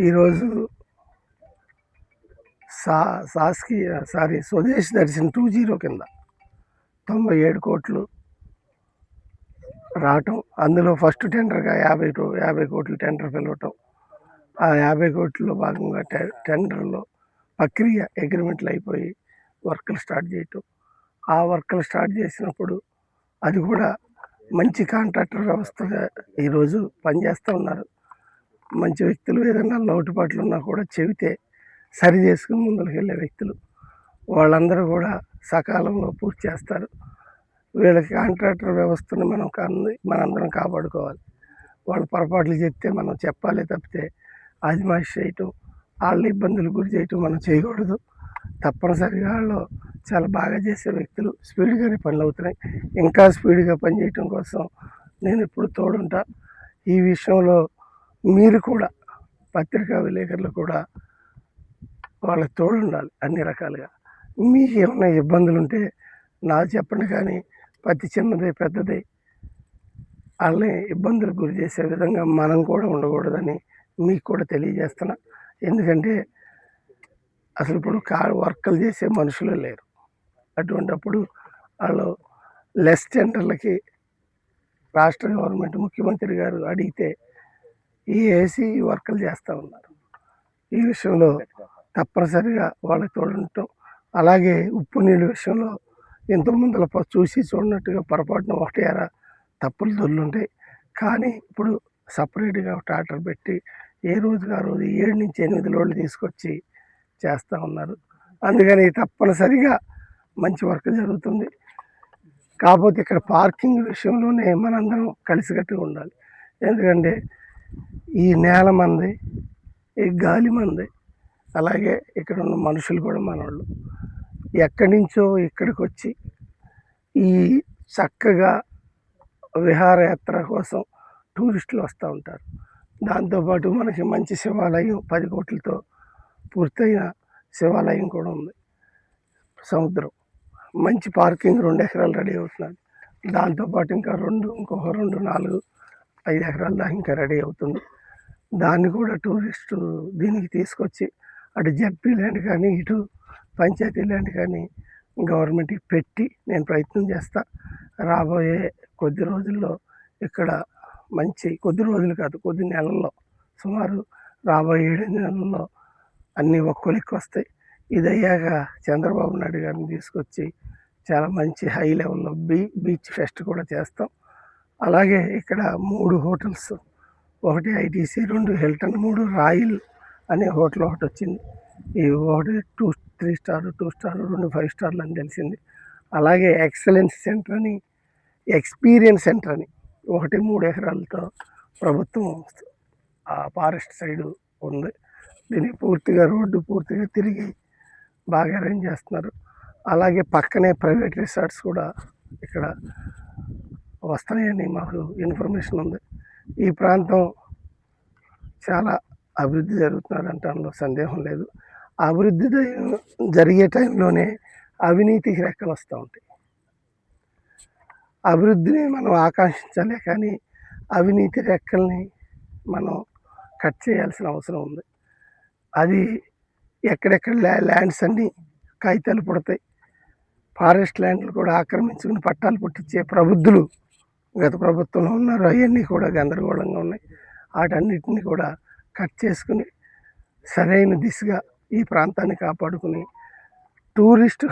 ఈరోజు స్వదేశ్ దర్శన్ 2.0 కింద 97 కోట్లు రావటం, అందులో ఫస్ట్ టెండర్గా 50 కోట్లు టెండర్ పిలవటం, ఆ 50 కోట్లలో భాగంగా టెండర్లో ప్రక్రియ అగ్రిమెంట్లు అయిపోయి వర్కులు స్టార్ట్ చేయటం. ఆ వర్కులు స్టార్ట్ చేసినప్పుడు అది కూడా మంచి కాంట్రాక్టర్ వ్యవస్థగా ఈరోజు పనిచేస్తూ ఉన్నారు. మంచి వ్యక్తులు, ఏదైనా లోటుపాట్లు ఉన్నా కూడా చెబితే సరి చేసుకుని ముందుకు వెళ్ళే వ్యక్తులు, వాళ్ళందరూ కూడా సకాలంలో పూర్తి చేస్తారు. వీళ్ళకి కాంట్రాక్టర్ వ్యవస్థను మనందరం కాపాడుకోవాలి. వాళ్ళు పొరపాట్లు చెప్తే మనం చెప్పాలి తప్పితే ఆదిమాషి చేయటం, వాళ్ళని ఇబ్బందులు గురి చేయటం మనం చేయకూడదు. తప్పనిసరిగా వాళ్ళు చాలా బాగా చేసే వ్యక్తులు, స్పీడ్గానే పనులు అవుతున్నాయి. ఇంకా స్పీడ్గా పనిచేయటం కోసం నేను ఎప్పుడు తోడుంటా. ఈ విషయంలో మీరు కూడా, పత్రికా విలేకరులు కూడా వాళ్ళకి తోడుండాలి అన్ని రకాలుగా. మీకు ఏమైనా ఇబ్బందులు ఉంటే నాకు చెప్పండి, కానీ ప్రతి చిన్నది పెద్దది వాళ్ళని ఇబ్బందులకు గురి చేసే విధంగా మనం కూడా ఉండకూడదని మీకు కూడా తెలియజేస్తున్నా. ఎందుకంటే అసలు ఇప్పుడు వర్కులు చేసే మనుషులు లేరు. అటువంటప్పుడు వాళ్ళు లెస్ టెండర్లకి రాష్ట్ర గవర్నమెంట్, ముఖ్యమంత్రి గారు అడిగితే ఈ ఏసీ వర్కులు చేస్తూ ఉన్నారు. ఈ విషయంలో తప్పనిసరిగా వాళ్ళకి తోడుంటాం. అలాగే ఉప్పు నీళ్ళ విషయంలో ఇంతకుముందుల చూసి చూడనట్టుగా పొరపాటున ఒకటి అర తప్పులు దొర్లుంటాయి. కానీ ఇప్పుడు సపరేట్గా ట్రాక్టర్ పెట్టి ఏ రోజుకి ఆ రోజు 7 నుంచి 8 లోడ్లు తీసుకొచ్చి చేస్తూ ఉన్నారు. అందుకని తప్పనిసరిగా మంచి వర్క్ జరుగుతుంది. కాకపోతే ఇక్కడ పార్కింగ్ విషయంలోనే మనందరం కలిసికట్టుగా ఉండాలి. ఎందుకంటే ఈ నేల మంది, ఈ గాలి మంది, అలాగే ఇక్కడ ఉన్న మనుషులు కూడా మనవాళ్ళు. ఎక్కడి నుంచో ఇక్కడికి వచ్చి ఈ చక్కగా విహారయాత్ర కోసం టూరిస్టులు వస్తూ ఉంటారు. దాంతోపాటు మనకి మంచి శివాలయం 10 కోట్లతో పూర్తయిన శివాలయం కూడా ఉంది. సముద్రం, మంచి పార్కింగ్ 2 ఎకరాలు రెడీ అవుతున్నది. దాంతోపాటు ఇంకొక 2, 4, 5 ఎకరాల దాకా ఇంకా రెడీ అవుతుంది. దాన్ని కూడా టూరిస్టు దీనికి తీసుకొచ్చి అటు జడ్పీ ల్యాండ్ కానీ, ఇటు పంచాయతీ ల్యాండ్ కానీ గవర్నమెంట్కి పెట్టి నేను ప్రయత్నం చేస్తా. రాబోయే కొద్ది రోజుల్లో ఇక్కడ కొద్ది రోజులు కాదు, కొద్ది నెలల్లో, సుమారు రాబోయే 7 నెలల్లో అన్ని ఒక్కొలిక్కి వస్తాయి. ఇది అయ్యాక చంద్రబాబు నాయుడు గారిని తీసుకొచ్చి చాలా మంచి హై లెవెల్లో బీచ్ ఫెస్ట్ కూడా చేస్తాం. అలాగే ఇక్కడ 3 హోటల్స్, 1 ఐటీసీ, 2 హిల్టన్, 3 రాయల్ అనే హోటల్ ఒకటి వచ్చింది. ఈ ఒకటి 3 స్టార్, 2 స్టార్, 2 5 స్టార్లు అని తెలిసింది. అలాగే ఎక్సలెన్స్ సెంటర్ అని, ఎక్స్పీరియన్స్ సెంటర్ అని 3 ఎకరాలతో ప్రభుత్వం ఆ ఫారెస్ట్ సైడు ఉంది. దీనికి రోడ్డు పూర్తిగా తిరిగి బాగా అరేంజ్ చేస్తున్నారు. అలాగే పక్కనే ప్రైవేట్ రిసార్ట్స్ కూడా ఇక్కడ వస్తున్నాయని మాకు ఇన్ఫర్మేషన్ ఉంది. ఈ ప్రాంతం చాలా అభివృద్ధి జరుగుతున్నదంటంలో సందేహం లేదు. అభివృద్ధి జరిగే టైంలోనే అవినీతికి రెక్కలు వస్తూ ఉంటాయి. అభివృద్ధిని మనం ఆకాంక్షించాలే కానీ అవినీతి రెక్కల్ని మనం కట్ చేయాల్సిన అవసరం ఉంది. అది ఎక్కడెక్కడ ల్యాండ్స్ అన్నీ కాగితాలు పుడతాయి. ఫారెస్ట్ ల్యాండ్లు కూడా ఆక్రమించుకుని పట్టాలు పుట్టించే ప్రబుద్ధులు గత ప్రభుత్వంలో ఉన్నారు. అవన్నీ కూడా గందరగోళంగా ఉన్నాయి. వాటన్నిటిని కూడా కట్ చేసుకుని సరైన దిశగా ఈ ప్రాంతాన్ని కాపాడుకుని టూరిస్టు